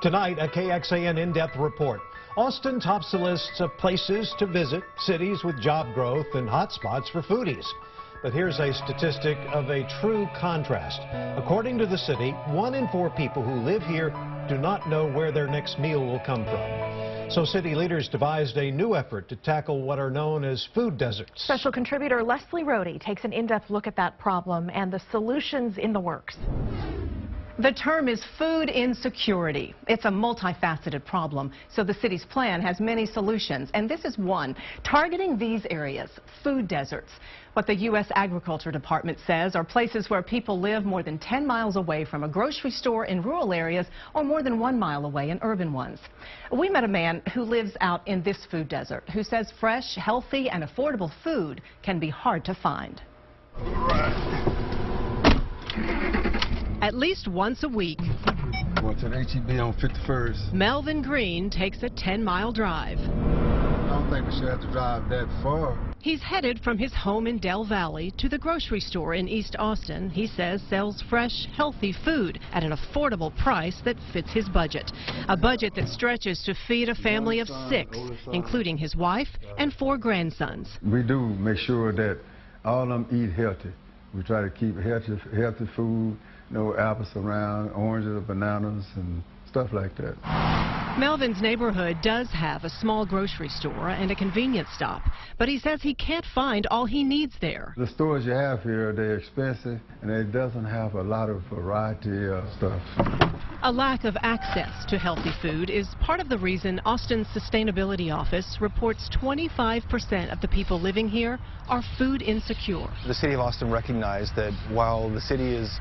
Tonight, a KXAN in-depth report. Austin tops the list of places to visit, cities with job growth and hotspots for foodies. But here's a statistic of a true contrast. According to the city, 1 in 4 people who live here do not know where their next meal will come from. So city leaders devised a new effort to tackle what are known as food deserts. Special contributor Rhode takes an in-depth look at that problem and the solutions in the works. The term is food insecurity. It's a multifaceted problem, so the city's plan has many solutions, and this is one, targeting these areas, food deserts. What the U.S. Agriculture Department says are places where people live more than 10 miles away from a grocery store in rural areas or more than 1 mile away in urban ones. We met a man who lives out in this food desert who says fresh, healthy, and affordable food can be hard to find. At least once a week, going to the HEB on 51st. Melvin Green takes a 10-mile drive. I don't think we should have to drive that far. He's headed from his home in Del Valley to the grocery store in East Austin. He says sells fresh, healthy food at an affordable price that fits his budget. A budget that stretches to feed a family of 6, including his wife and 4 grandsons. We do make sure that all of them eat healthy. We try to keep healthy food. No apples around, oranges or bananas and stuff like that. Melvin's neighborhood does have a small grocery store and a convenience stop, but he says he can't find all he needs there. The stores you have here, they're expensive and it doesn't have a lot of variety of stuff. A lack of access to healthy food is part of the reason Austin's Sustainability Office reports 25% of the people living here are food insecure. The city of Austin recognized that while the city is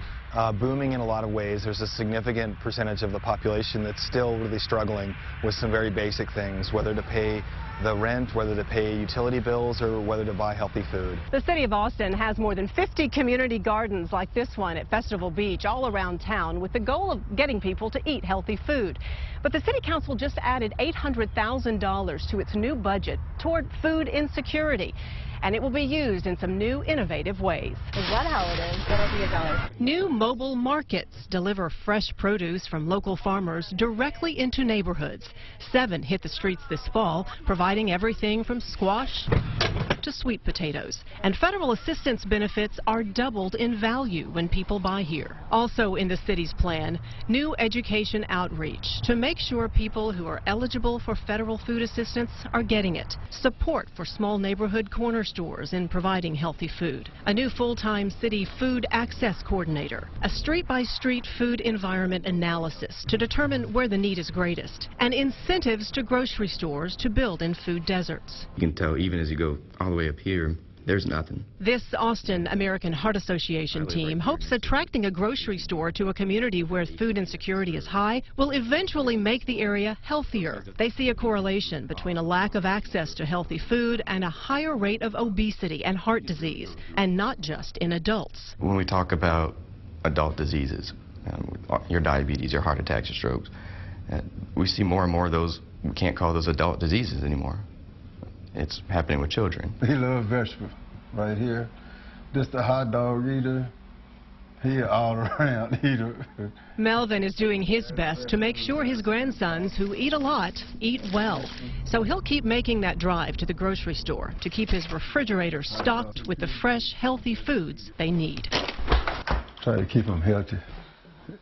booming in a lot of ways, there's a significant percentage of the population that's still really struggling with some very basic things, whether to pay the rent, whether to pay utility bills, or whether to buy healthy food. The city of Austin has more than 50 community gardens like this one at Festival Beach all around town with the goal of getting people to eat healthy food. But the city council just added $800,000 to its new budget toward food insecurity. And it will be used in some new innovative ways. Is that how it is? That'll be $1. New mobile markets deliver fresh produce from local farmers directly into neighborhoods. 7 hit the streets this fall, providing everything from squash to sweet potatoes. And federal assistance benefits are doubled in value when people buy here. Also in the city's plan, new education outreach to make sure people who are eligible for federal food assistance are getting it. Support for small neighborhood corner stores in providing healthy food. A new full-time city food access coordinator. A street-by-street food environment analysis to determine where the need is greatest. And incentives to grocery stores to build in food deserts. You can tell even as you go all the way up here, there's nothing. This Austin American Heart Association team hopes attracting a grocery store to a community where food insecurity is high will eventually make the area healthier. They see a correlation between a lack of access to healthy food and a higher rate of obesity and heart disease, and not just in adults. When we talk about adult diseases, your diabetes, your heart attacks, your strokes, we see more and more of those. We can't call those adult diseases anymore. It's happening with children. He loves vegetables right here. Just a hot dog eater. He an all-around eater. Melvin is doing his best to make sure his grandsons, who eat a lot, eat well. So he'll keep making that drive to the grocery store to keep his refrigerator stocked with the fresh, healthy foods they need. Try to keep them healthy as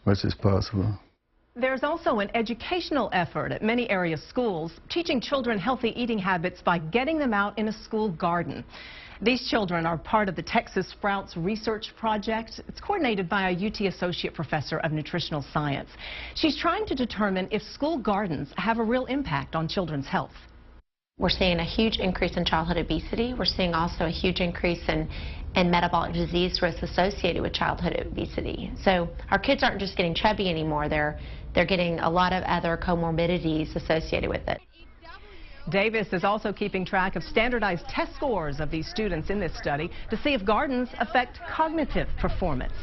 much as possible. There's also an educational effort at many area schools, teaching children healthy eating habits by getting them out in a school garden. These children are part of the Texas Sprouts Research Project. It's coordinated by a UT Associate Professor of Nutritional Science. She's trying to determine if school gardens have a real impact on children's health. We're seeing a huge increase in childhood obesity. We're seeing also a huge increase in metabolic disease risk associated with childhood obesity. So our kids aren't just getting chubby anymore. They're getting a lot of other comorbidities associated with it. Davis is also keeping track of standardized test scores of these students in this study to see if gardens affect cognitive performance.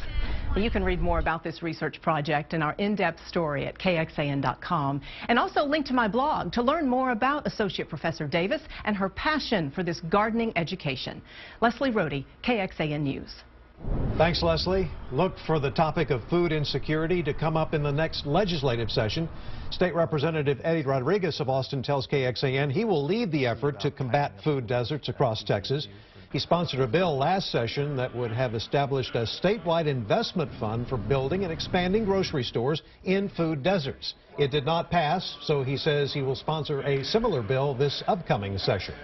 You can read more about this research project in our in-depth story at KXAN.com, and also link to my blog to learn more about Associate Professor Davis and her passion for this gardening education. Rhode, KXAN News. Thanks, Leslie. Look for the topic of food insecurity to come up in the next legislative session. State Representative Eddie Rodriguez of Austin tells KXAN he will lead the effort to combat food deserts across Texas. He sponsored a bill last session that would have established a statewide investment fund for building and expanding grocery stores in food deserts. It did not pass, so he says he will sponsor a similar bill this upcoming session.